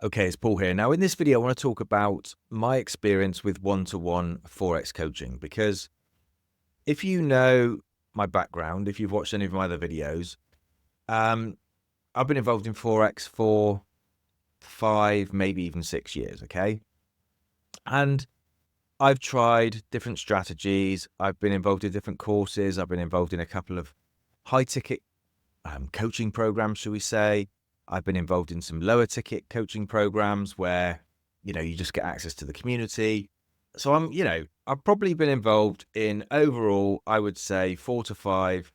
Okay, it's Paul here. Now, in this video, I want to talk about my experience with one-to-one Forex coaching, because if you know my background, if you've watched any of my other videos, um, I've been involved in Forex for 5, maybe even 6 years, okay? And I've tried different strategies. I've been involved in different courses. I've been involved in a couple of high-ticket coaching programs, shall we say. I've been involved in some lower ticket coaching programs where, you just get access to the community. So I've probably been involved in overall, I would say 4 to 5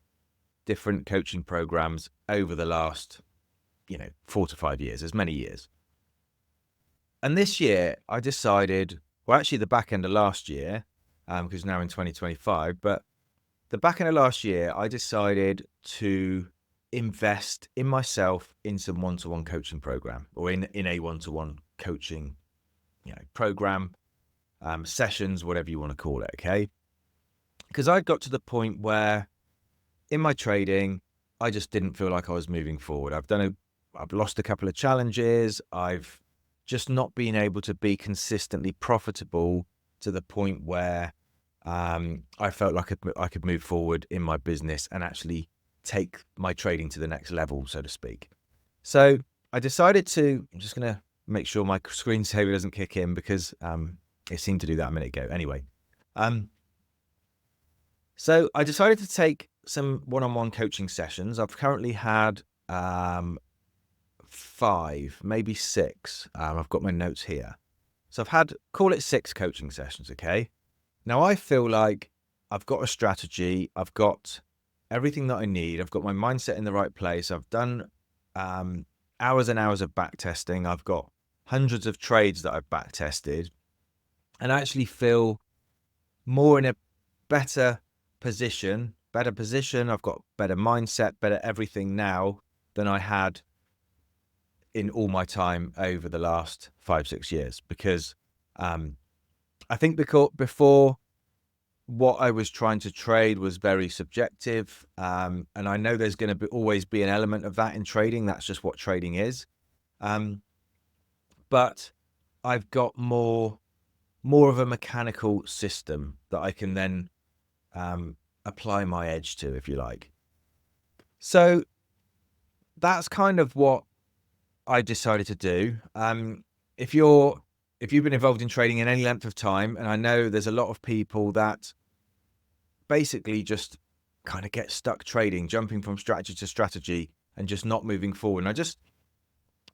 different coaching programs over the last, 4 to 5 years, as many years. And this year I decided, well, actually the back end of last year, because now in 2025, but the back end of last year, I decided to invest in myself in some one-to-one coaching program, or in a one-to-one coaching, program, sessions, whatever you want to call it. Okay. Because I got to the point where in my trading, I just didn't feel like I was moving forward. I've lost a couple of challenges. I've just not been able to be consistently profitable to the point where I felt like I could move forward in my business and actually take my trading to the next level, so to speak. So I decided I'm just going to make sure my screensaver doesn't kick in, because it seemed to do that a minute ago. Anyway, so I decided to take some one-on-one coaching sessions. I've currently had 5, maybe 6. I've got my notes here. So I've had, call it 6 coaching sessions, okay? Now, I feel like I've got a strategy. I've got everything that I need. I've got my mindset in the right place. I've done hours and hours of back testing. I've got hundreds of trades that I've back tested, and I actually feel more in a better position. I've got better mindset, better everything now than I had in all my time over the last 5-6 years, because I think before, what I was trying to trade was very subjective. And I know there's going to always be an element of that in trading. That's just what trading is. But I've got more of a mechanical system that I can then apply my edge to, if you like. So that's kind of what I decided to do. If you've been involved in trading in any length of time, and I know there's a lot of people that basically just kind of get stuck trading, jumping from strategy to strategy and just not moving forward. And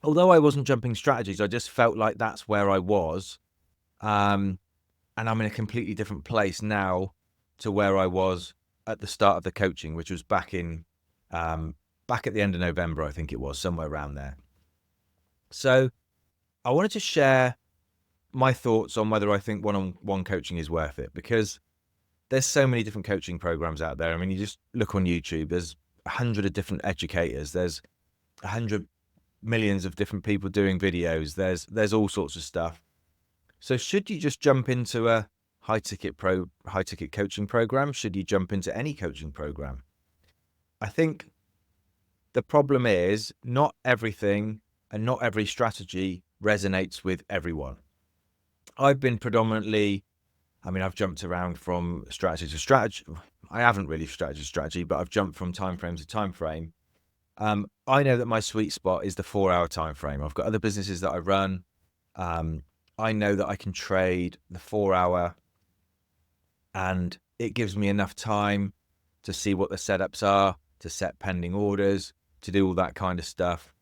although I wasn't jumping strategies, I just felt like that's where I was. And I'm in a completely different place now to where I was at the start of the coaching, which was back at the end of November, I think it was, somewhere around there. So I wanted to share my thoughts on whether I think one-on-one coaching is worth it, because there's so many different coaching programs out there. I mean, you just look on YouTube, there's 100 of different educators. There's 100 millions of different people doing videos. There's all sorts of stuff. So should you just jump into a high ticket coaching program? Should you jump into any coaching program? I think the problem is not everything and not every strategy resonates with everyone. I've been I've jumped around from strategy to strategy. I haven't really strategy to strategy, but I've jumped from time frame to time frame. I know that my sweet spot is the 4-hour time frame. I've got other businesses that I run. I know that I can trade the 4-hour, and it gives me enough time to see what the setups are, to set pending orders, to do all that kind of stuff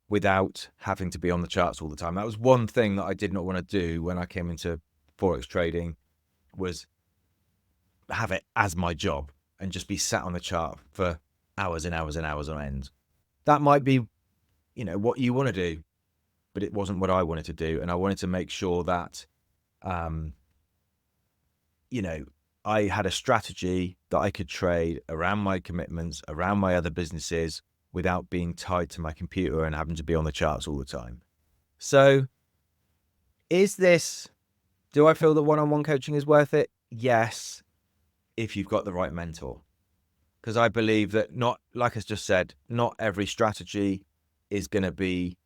without having to be on the charts all the time. That was one thing that I did not want to do when I came into Forex trading, was have it as my job and just be sat on the chart for hours and hours and hours on end. That might be, what you want to do, but it wasn't what I wanted to do. And I wanted to make sure that, I had a strategy that I could trade around my commitments, around my other businesses, without being tied to my computer and having to be on the charts all the time. So do I feel that one-on-one coaching is worth it? Yes, if you've got the right mentor. Because I believe that like I just said, not every strategy is going to be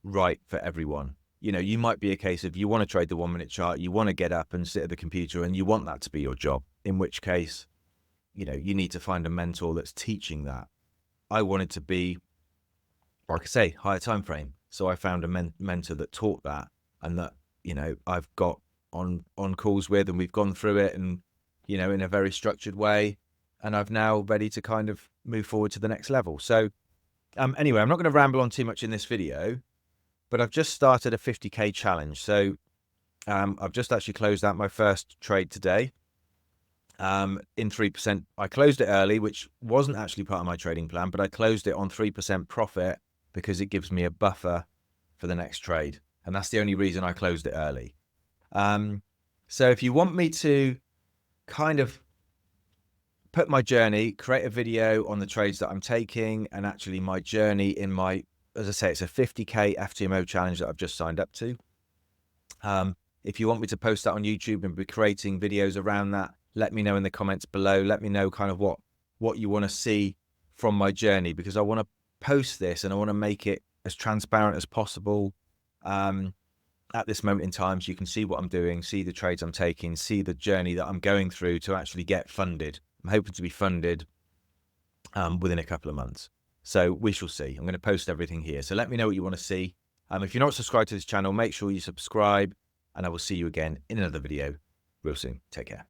right for everyone. you know, you might be a case of you want to trade the 1 minute chart, you want to get up and sit at the computer and you want that to be your job, in which case, you know, you need to find a mentor that's teaching that. I wanted to be, like I say, higher time frame. So I found a mentor that taught that, and that, you know, I've got on calls with, and we've gone through it, and, you know, in a very structured way. And I've now ready to kind of move forward to the next level. So anyway, I'm not going to ramble on too much in this video, but I've just started a 50K challenge. So I've just actually closed out my first trade today in 3%. I closed it early, which wasn't actually part of my trading plan, but I closed it on 3% profit because it gives me a buffer for the next trade. And that's the only reason I closed it early. So if you want me to kind of put my journey, create a video on the trades that I'm taking, and actually my journey in my, as I say, it's a 50K FTMO challenge that I've just signed up to. If you want me to post that on YouTube and be creating videos around that, let me know in the comments below. Let me know kind of what you want to see from my journey, because I want to post this and I want to make it as transparent as possible at this moment in time, so you can see what I'm doing, see the trades I'm taking, see the journey that I'm going through to actually get funded. I'm hoping to be funded within a couple of months. So we shall see. I'm going to post everything here. So let me know what you want to see. If you're not subscribed to this channel, make sure you subscribe, and I will see you again in another video real soon. Take care.